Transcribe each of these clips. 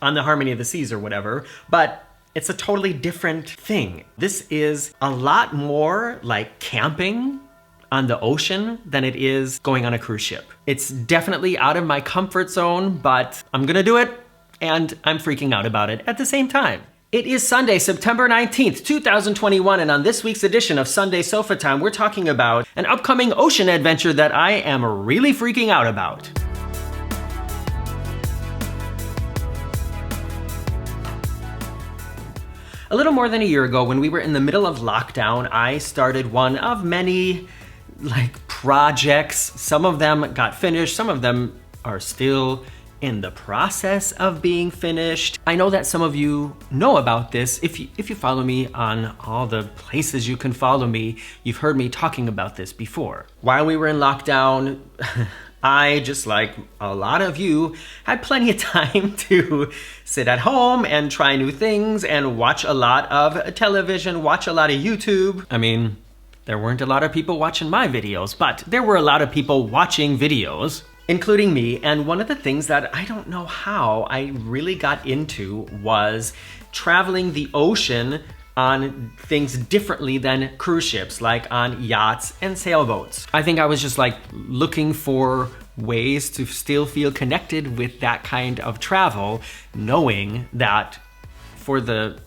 on the Harmony of the Seas or whatever, but it's a totally different thing. This is a lot more like camping on the ocean than it is going on a cruise ship. It's definitely out of my comfort zone, but I'm gonna do it, and I'm freaking out about it at the same time. It is Sunday, September 19th, 2021, and on this week's edition of Sunday Sofatime, we're talking about an upcoming ocean adventure that I am really freaking out about. A little more than a year ago, when we were in the middle of lockdown, I started one of many projects. Some of them got finished, some of them are still in the process of being finished. I know that some of you know about this. If you follow me on all the places you can follow me, you've heard me talking about this before. While we were in lockdown, I, just like a lot of you, had plenty of time to sit at home and try new things and watch a lot of television, watch a lot of YouTube. I mean, there weren't a lot of people watching my videos, but there were a lot of people watching videos, including me. And one of the things that I don't know how I really got into was traveling the ocean on things differently than cruise ships, like on yachts and sailboats. I think I was just like looking for ways to still feel connected with that kind of travel, knowing that for the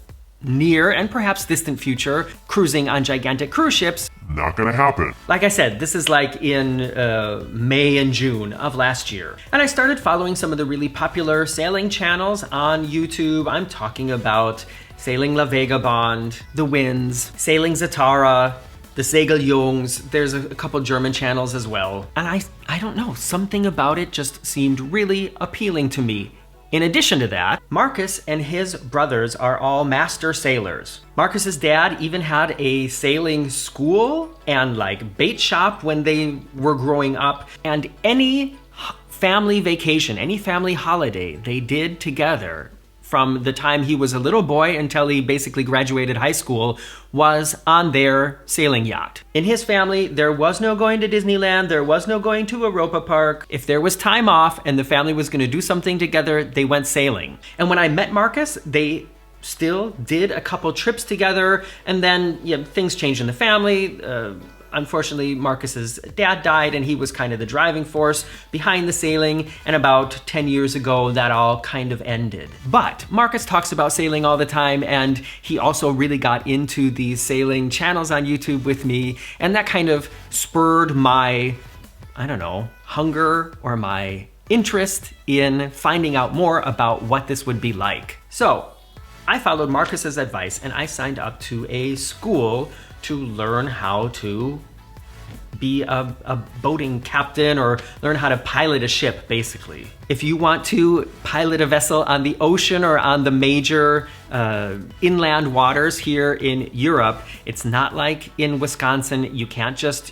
near and perhaps distant future, cruising on gigantic cruise ships, not gonna happen. Like I said, this is like in May and June of last year. And I started following some of the really popular sailing channels on YouTube. I'm talking about Sailing La Vagabond, The Winds, Sailing Zatara, The Segeljungs. There's a couple German channels as well. And I don't know, something about it just seemed really appealing to me. In addition to that, Marcus and his brothers are all master sailors. Marcus's dad even had a sailing school and like bait shop when they were growing up, and any family vacation, any family holiday they did together from the time he was a little boy until he basically graduated high school was on their sailing yacht. In his family, there was no going to Disneyland, there was no going to Europa Park. If there was time off and the family was gonna do something together, they went sailing. And when I met Marcus, they still did a couple trips together, and then things changed in the family. Unfortunately, Marcus's dad died, and he was kind of the driving force behind the sailing, and about 10 years ago, that all kind of ended. But Marcus talks about sailing all the time, and he also really got into these sailing channels on YouTube with me, and that kind of spurred my, I don't know, hunger or my interest in finding out more about what this would be like. So I followed Marcus's advice, and I signed up to a school to learn how to be a boating captain or learn how to pilot a ship, basically. If you want to pilot a vessel on the ocean or on the major inland waters here in Europe, it's not like in Wisconsin. You can't just,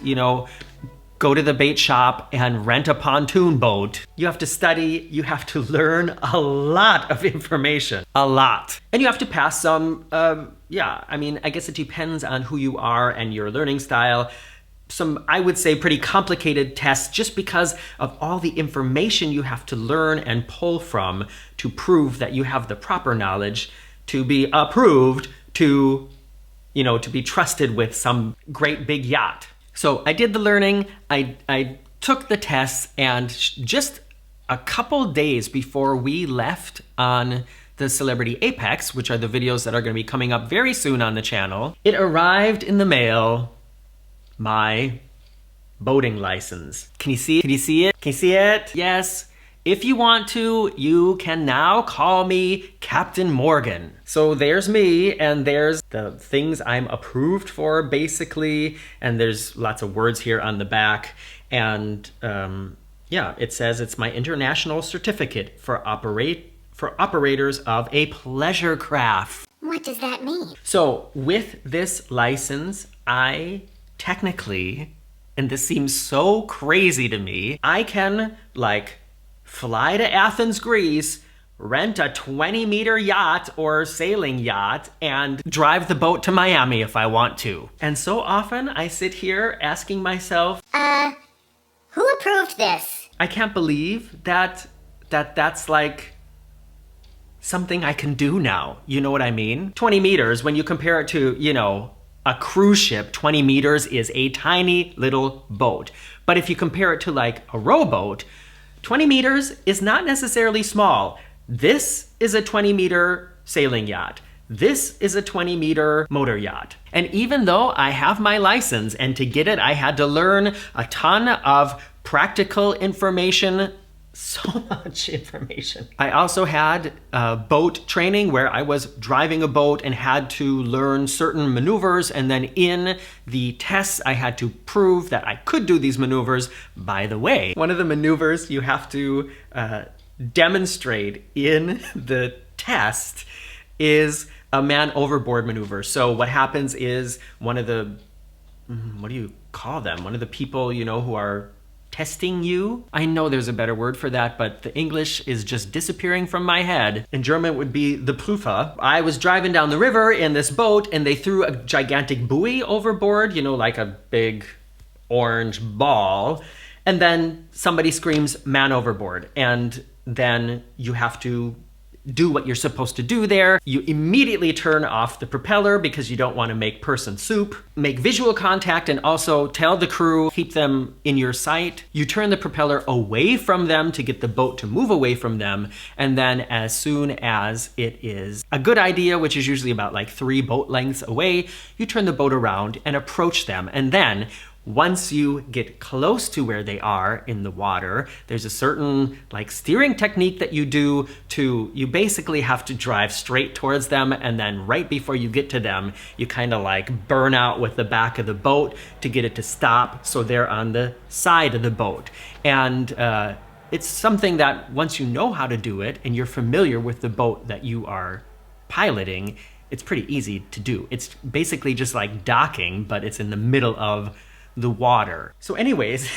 go to the bait shop and rent a pontoon boat. You have to study, you have to learn a lot of information, a lot. And you have to pass some, I guess it depends on who you are and your learning style. Some, I would say, pretty complicated tests just because of all the information you have to learn and pull from to prove that you have the proper knowledge to be approved to, to be trusted with some great big yacht. So I did the learning, I took the tests, and just a couple days before we left on the Celebrity Apex, which are the videos that are going to be coming up very soon on the channel, it arrived in the mail, my boating license. Can you see it? Can you see it? Can you see it? Yes. If you want to, you can now call me Captain Morgan. So there's me, and there's the things I'm approved for, basically, and there's lots of words here on the back, and it says it's my international certificate for operators of a pleasure craft. What does that mean? So with this license, I technically, and this seems so crazy to me, I can fly to Athens, Greece, rent a 20-meter yacht or sailing yacht, and drive the boat to Miami if I want to. And so often I sit here asking myself, who approved this? I can't believe that's something I can do now. You know what I mean? 20 meters, when you compare it to, a cruise ship, 20 meters is a tiny little boat. But if you compare it to like a rowboat, 20 meters is not necessarily small. This is a 20-meter sailing yacht. This is a 20-meter motor yacht. And even though I have my license, and to get it, I had to learn a ton of practical information, so much information. I also had boat training where I was driving a boat and had to learn certain maneuvers, and then in the tests I had to prove that I could do these maneuvers. By the way, one of the maneuvers you have to demonstrate in the test is a man overboard maneuver. So what happens is one of the, what do you call them? One of the people, who are testing you. I know there's a better word for that, but the English is just disappearing from my head. In German it would be the Prüfer. I was driving down the river in this boat and they threw a gigantic buoy overboard, like a big orange ball. And then somebody screams, "Man overboard." And then you have to do what you're supposed to do there. You immediately turn off the propeller because you don't want to make person soup. Make visual contact and also tell the crew, keep them in your sight. You turn the propeller away from them to get the boat to move away from them. And then as soon as it is a good idea, which is usually about like 3 boat lengths away, you turn the boat around and approach them. And then once you get close to where they are in the water, there's a certain steering technique that you do you basically have to drive straight towards them, and then right before you get to them, you kind of burn out with the back of the boat to get it to stop so they're on the side of the boat. And it's something that once you know how to do it and you're familiar with the boat that you are piloting, it's pretty easy to do. It's basically just like docking, but it's in the middle of the water. So anyways,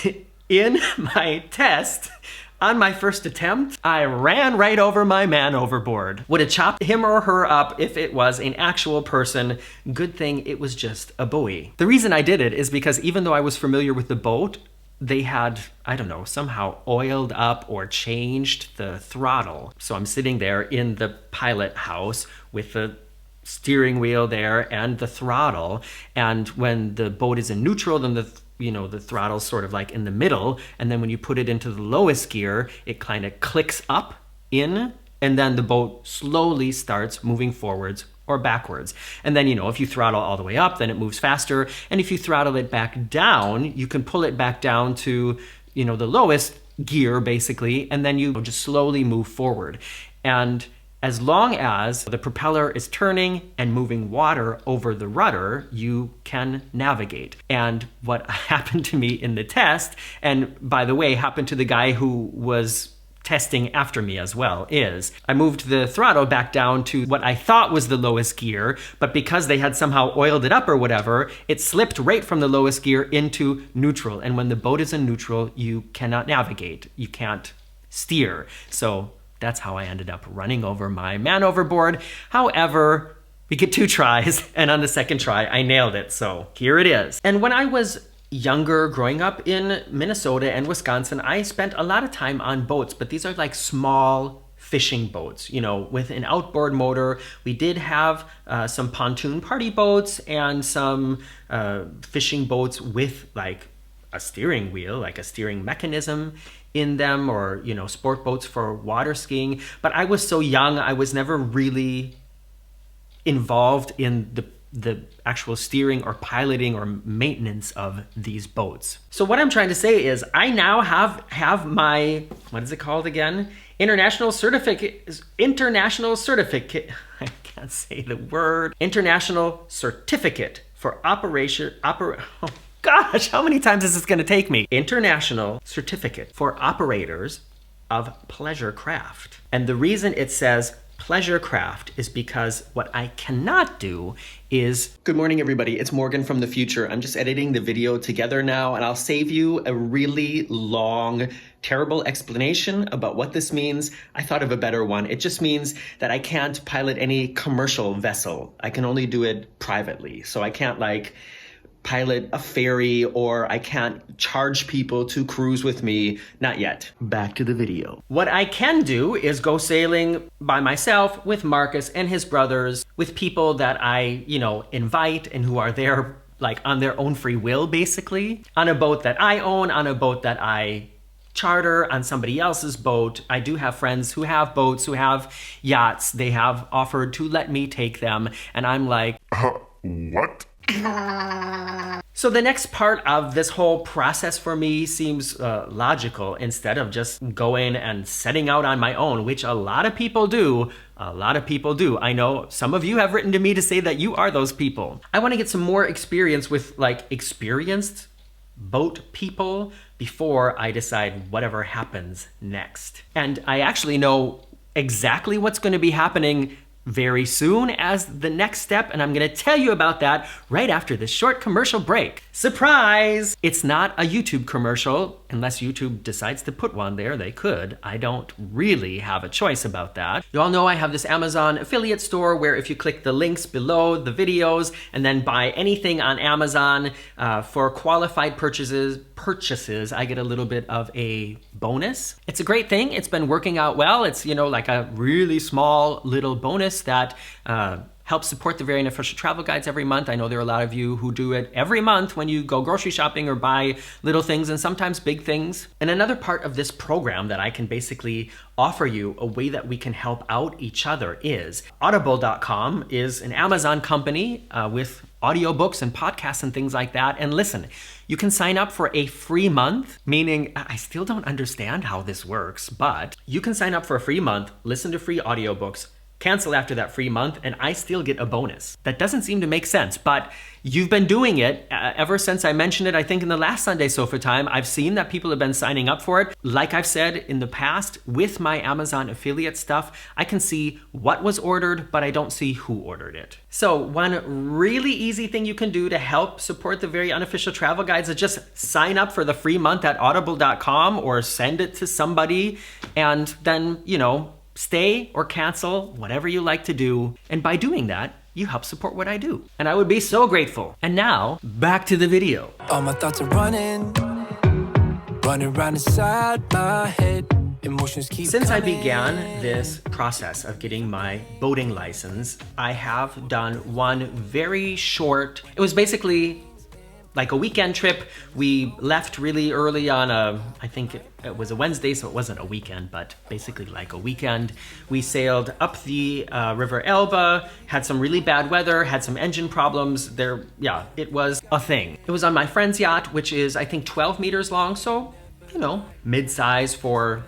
in my test, on my first attempt, I ran right over my man overboard. Would have chopped him or her up if it was an actual person. Good thing it was just a buoy. The reason I did it is because even though I was familiar with the boat, they had, I don't know, somehow oiled up or changed the throttle. So I'm sitting there in the pilot house with the steering wheel there and the throttle, and when the boat is in neutral, then the throttle's sort of in the middle, and then when you put it into the lowest gear, it kind of clicks up in, and then the boat slowly starts moving forwards or backwards. And then if you throttle all the way up, then it moves faster, and if you throttle it back down, you can pull it back down to the lowest gear basically, and then you just slowly move forward. And as long as the propeller is turning and moving water over the rudder, you can navigate. And what happened to me in the test, and by the way, happened to the guy who was testing after me as well, is I moved the throttle back down to what I thought was the lowest gear, but because they had somehow oiled it up or whatever, it slipped right from the lowest gear into neutral. And when the boat is in neutral, you cannot navigate. You can't steer. So that's how I ended up running over my man overboard. However, we get 2 tries, and on the second try, I nailed it. So here it is. And when I was younger, growing up in Minnesota and Wisconsin, I spent a lot of time on boats, but these are small fishing boats, with an outboard motor. We did have some pontoon party boats and some fishing boats with a steering wheel, a steering mechanism in them, or sport boats for water skiing. But I was so young, I was never really involved in the actual steering or piloting or maintenance of these boats. So what I'm trying to say is I now have my, what is it called again? International certificate. I can't say the word. International certificate for oh gosh, how many times is this going to take me? International certificate for operators of pleasure craft. And the reason it says pleasure craft is because what I cannot do is... Good morning, everybody. It's Morgan from the future. I'm just editing the video together now, and I'll save you a really long, terrible explanation about what this means. I thought of a better one. It just means that I can't pilot any commercial vessel. I can only do it privately. So I can't pilot a ferry or I can't charge people to cruise with me. Not yet. Back to the video. What I can do is go sailing by myself with Marcus and his brothers, with people that I, invite and who are there like on their own free will, basically. On a boat that I own, on a boat that I charter, on somebody else's boat. I do have friends who have boats, who have yachts. They have offered to let me take them. And I'm like, what? So the next part of this whole process for me seems logical, instead of just going and setting out on my own, which a lot of people do. A lot of people do. I know some of you have written to me to say that you are those people. I want to get some more experience with experienced boat people before I decide whatever happens next. And I actually know exactly what's going to be happening very soon as the next step, and I'm gonna tell you about that right after this short commercial break. Surprise! It's not a YouTube commercial, unless YouTube decides to put one there. They could. I don't really have a choice about that. You all know I have this Amazon affiliate store where if you click the links below the videos and then buy anything on Amazon for qualified purchases, I get a little bit of a bonus. It's a great thing. It's been working out well. It's, like a really small little bonus that helps support the very unofficial travel guides every month. I know there are a lot of you who do it every month when you go grocery shopping or buy little things and sometimes big things. And another part of this program that I can basically offer you, a way that we can help out each other, is Audible.com is an Amazon company with audiobooks and podcasts and things like that. And listen, you can sign up for a free month, meaning I still don't understand how this works, but you can sign up for a free month, listen to free audiobooks, cancel after that free month, and I still get a bonus. That doesn't seem to make sense, but you've been doing it ever since I mentioned it, I think in the last Sunday Sofatime. I've seen that people have been signing up for it. Like I've said in the past, with my Amazon affiliate stuff, I can see what was ordered, but I don't see who ordered it. So one really easy thing you can do to help support the very unofficial travel guides is just sign up for the free month at audible.com or send it to somebody, and then, stay or cancel, whatever you like to do. And by doing that, you help support what I do. And I would be so grateful. And now, back to the video. All my thoughts are running around inside my head. Emotions keep Since I began this process of getting my boating license, I have done one very short, it was basically like a weekend trip. We left really early on I think it was a Wednesday, so it wasn't a weekend, but basically like a weekend. We sailed up the River Elbe, had some really bad weather, had some engine problems. It was a thing. It was on my friend's yacht, which is I think 12 meters long, so, mid-size for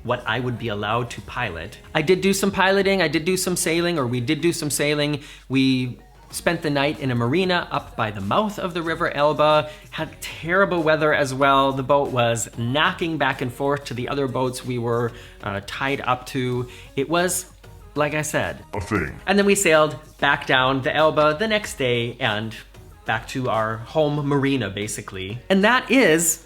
what I would be allowed to pilot. I did do some piloting, we did do some sailing. We spent the night in a marina up by the mouth of the River Elbe, had terrible weather as well. The boat was knocking back and forth to the other boats we were tied up to. It was, like I said, A thing. And then we sailed back down the Elbe the next day and back to our home marina, basically. And that is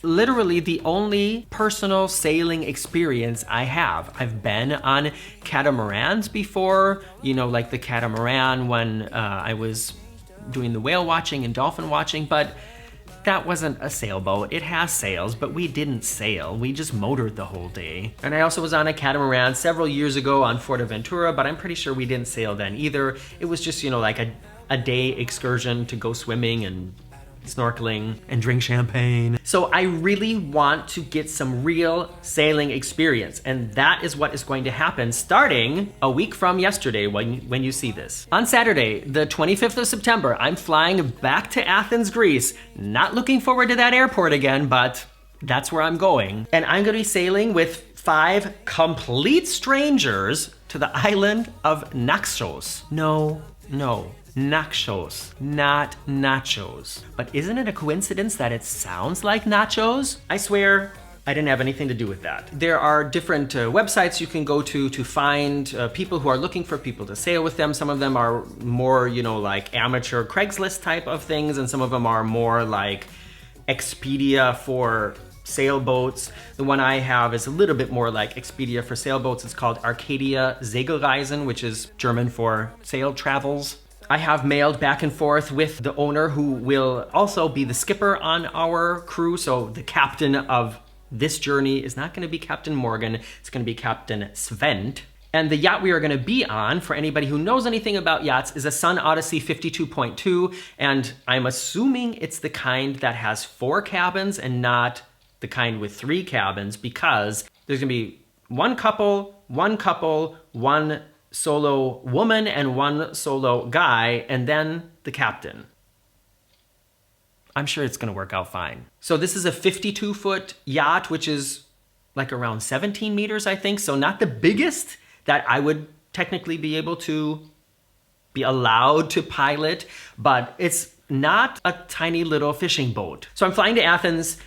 literally the only personal sailing experience I have. I've been on catamarans before, like the catamaran when I was doing the whale watching and dolphin watching, but that wasn't a sailboat. It has sails, but we didn't sail. We just motored the whole day. And I also was on a catamaran several years ago on Fuerteventura, but I'm pretty sure we didn't sail then either. It was just, like a day excursion to go swimming and snorkeling and drink champagne. So I really want to get some real sailing experience, and that is what is going to happen starting a week from yesterday when you see this. On Saturday, the 25th of September, I'm flying back to Athens, Greece. Not looking forward to that airport again, but that's where I'm going. And I'm gonna be sailing with 5 complete strangers to the island of Naxos. No. Naxos, not nachos. But isn't it a coincidence that it sounds like nachos? I swear, I didn't have anything to do with that. There are different websites you can go to find people who are looking for people to sail with them. Some of them are more, like amateur Craigslist type of things, and some of them are more like Expedia for sailboats. The one I have is a little bit more like Expedia for sailboats. It's called Arcadia Segelreisen, which is German for sail travels. I have mailed back and forth with the owner, who will also be the skipper on our crew. So the captain of this journey is not going to be Captain Morgan, it's going to be Captain Sven. And the yacht we are going to be on, for anybody who knows anything about yachts, is a Sun Odyssey 52.2, and I'm assuming it's the kind that has 4 cabins and not the kind with 3 cabins, because there's going to be one couple, one solo woman, and one solo guy, and then the captain. I'm sure it's going to work out fine. So this is a 52-foot yacht, which is like around 17 meters, I think. So not the biggest that I would technically be able to be allowed to pilot, but it's not a tiny little fishing boat. So I'm flying to Athens.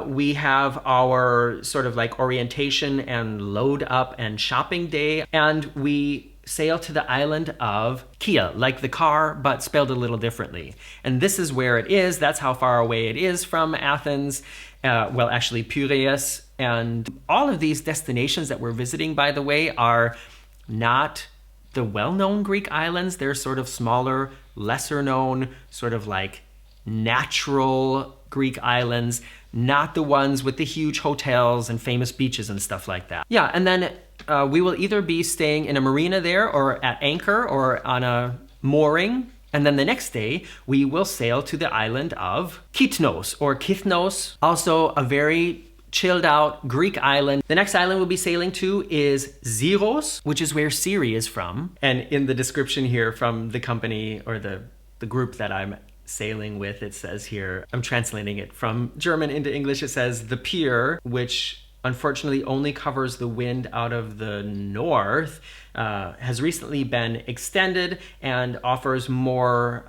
We have our sort of like orientation and load up and shopping day, and we sail to the island of Kia, like the car, but spelled a little differently. And this is where it is. That's how far away it is from Athens. Well, actually Pireaus. And all of these destinations that we're visiting, by the way, are not the well-known Greek islands. They're sort of smaller, lesser known, sort of like natural Greek islands, not the ones with the huge hotels and famous beaches and stuff like that. Yeah, and then we will either be staying in a marina there, or at anchor, or on a mooring. And then the next day, we will sail to the island of Kitnos, or Kithnos, also a very chilled out Greek island. The next island we'll be sailing to is Xiros, which is where Siri is from. And in the description here from the company, or the group that I'm sailing with, it says here, I'm translating it from German into English, it says the pier, which unfortunately only covers the wind out of the north, has recently been extended and offers more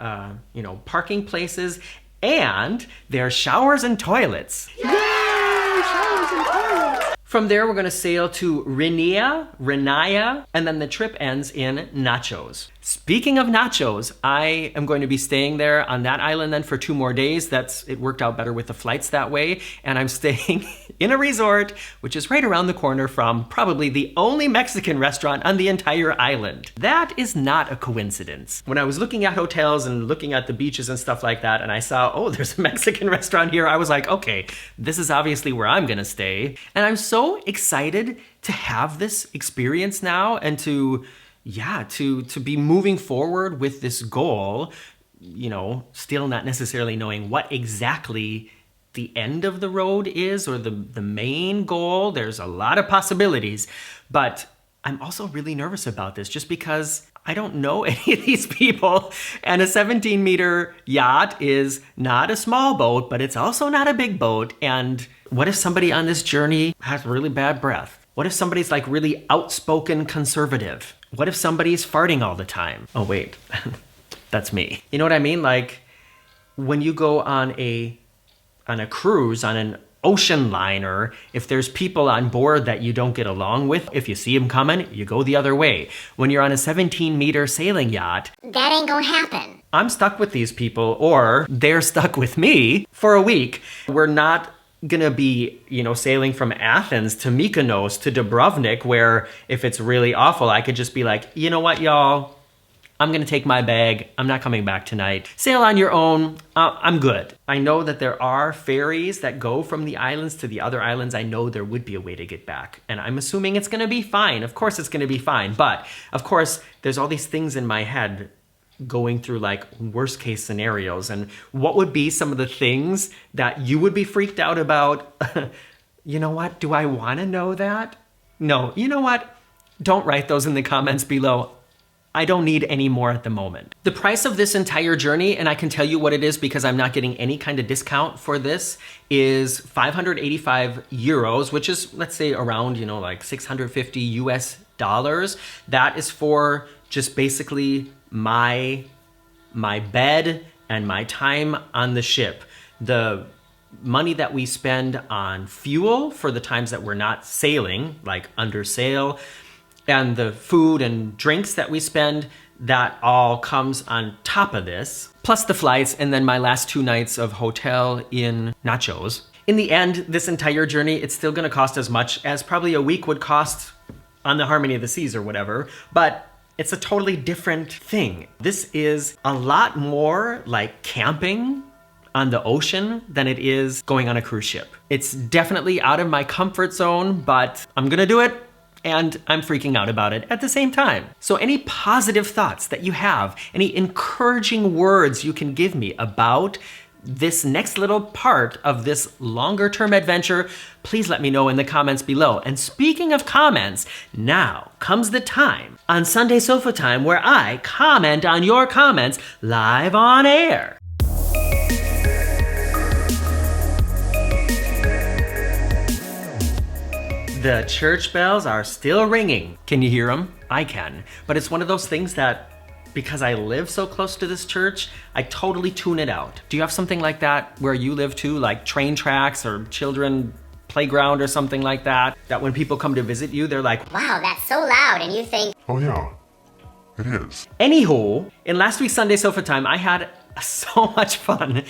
parking places, and there are showers and toilets. Yay! Showers and toilets! From there, we're going to sail to Renaya, and then the trip ends in Naxos. Speaking of Naxos, I am going to be staying there on that island then for 2 more days. It worked out better with the flights that way. And I'm staying in a resort, which is right around the corner from probably the only Mexican restaurant on the entire island. That is not a coincidence. When I was looking at hotels and looking at the beaches and stuff like that, and I saw, oh, there's a Mexican restaurant here, I was like, okay, this is obviously where I'm gonna stay. And I'm so excited to have this experience now, and to be moving forward with this goal, still not necessarily knowing what exactly the end of the road is, or the main goal. There's a lot of possibilities, but I'm also really nervous about this, just because I don't know any of these people, and a 17-meter yacht is not a small boat, but it's also not a big boat. And what if somebody on this journey has really bad breath? What if somebody's like really outspoken conservative? What if somebody's farting all the time? Oh, wait, that's me. You know what I mean? Like when you go on a cruise, on an ocean liner, if there's people on board that you don't get along with, if you see them coming, you go the other way. When you're on a 17-meter sailing yacht, that ain't gonna happen. I'm stuck with these people, or they're stuck with me for a week. We're not gonna be, sailing from Athens to Mykonos to Dubrovnik, where if it's really awful, I could just be like, you know what, y'all? I'm gonna take my bag. I'm not coming back tonight. Sail on your own. I'm good. I know that there are ferries that go from the islands to the other islands. I know there would be a way to get back, and I'm assuming it's gonna be fine. Of course it's gonna be fine, but of course there's all these things in my head going through like worst case scenarios, and what would be some of the things that you would be freaked out about? You know what? Do I want to know that? No. You know what? Don't write those in the comments below. I don't need any more at the moment. The price of this entire journey, and I can tell you what it is because I'm not getting any kind of discount for this, is 585 euros, which is, let's say, around, like 650 US dollars. That is for just basically my bed and my time on the ship. The money that we spend on fuel for the times that we're not sailing, like under sail, and the food and drinks that we spend, that all comes on top of this, plus the flights, and then my last 2 nights of hotel in Naxos. In the end, this entire journey, it's still gonna cost as much as probably a week would cost on the Harmony of the Seas or whatever, but It's a totally different thing. This is a lot more like camping on the ocean than it is going on a cruise ship. It's definitely out of my comfort zone, but I'm gonna do it, and I'm freaking out about it at the same time. So any positive thoughts that you have, any encouraging words you can give me about this next little part of this longer term adventure, please let me know in the comments below. And speaking of comments, now comes the time on Sunday Sofa Time where I comment on your comments live on air. The church bells are still ringing. Can you hear them? I can. But it's one of those things that, because I live so close to this church, I totally tune it out. Do you have something like that where you live too, like train tracks or children playground or something like that, that when people come to visit you, they're like, Wow, that's so loud, and you think, Oh yeah, it is. Anywho, in last week's Sunday Sofa Time, I had so much fun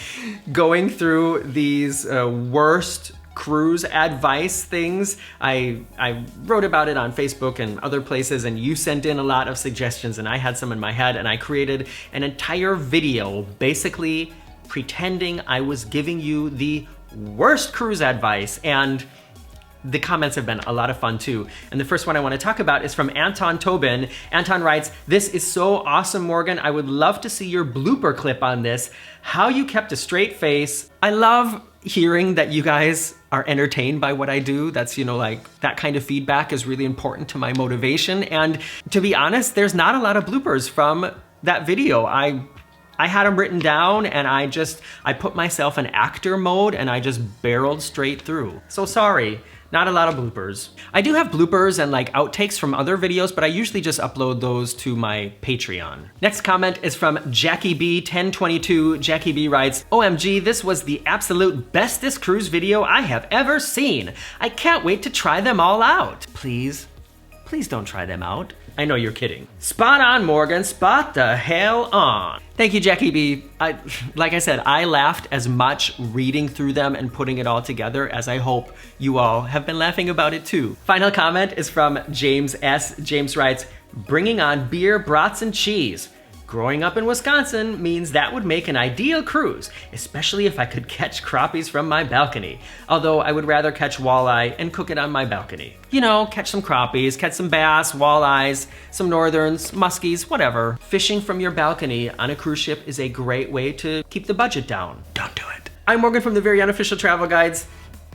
going through these worst cruise advice things. I wrote about it on Facebook and other places, and you sent in a lot of suggestions, and I had some in my head, and I created an entire video basically pretending I was giving you the worst cruise advice, and the comments have been a lot of fun too. And the first one I want to talk about is from Anton Tobin. Anton writes, "This is so awesome, Morgan. I would love to see your blooper clip on this. How you kept a straight face." I love hearing that you guys are entertained by what I do. That's, like that kind of feedback is really important to my motivation. And to be honest, there's not a lot of bloopers from that video. I had them written down, and I put myself in actor mode, and I just barreled straight through. So sorry, not a lot of bloopers. I do have bloopers and like outtakes from other videos, but I usually just upload those to my Patreon. Next comment is from Jackie B 1022. Jackie B writes, "OMG, this was the absolute bestest cruise video I have ever seen. I can't wait to try them all out." Please don't try them out. I know you're kidding. Spot on, Morgan. Spot the hell on. Thank you, Jackie B. Like I said, I laughed as much reading through them and putting it all together as I hope you all have been laughing about it too. Final comment is from James S. James writes, "Bringing on beer, brats, and cheese. Growing up in Wisconsin means that would make an ideal cruise, especially if I could catch crappies from my balcony. Although I would rather catch walleye and cook it on my balcony. Catch some crappies, catch some bass, walleyes, some northerns, muskies, whatever. Fishing from your balcony on a cruise ship is a great way to keep the budget down. Don't do it." I'm Morgan from the Very Unofficial Travel Guides.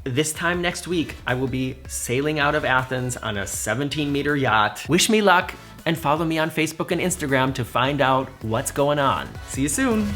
This time next week, I will be sailing out of Athens on a 17-meter yacht. Wish me luck, and follow me on Facebook and Instagram to find out what's going on. See you soon.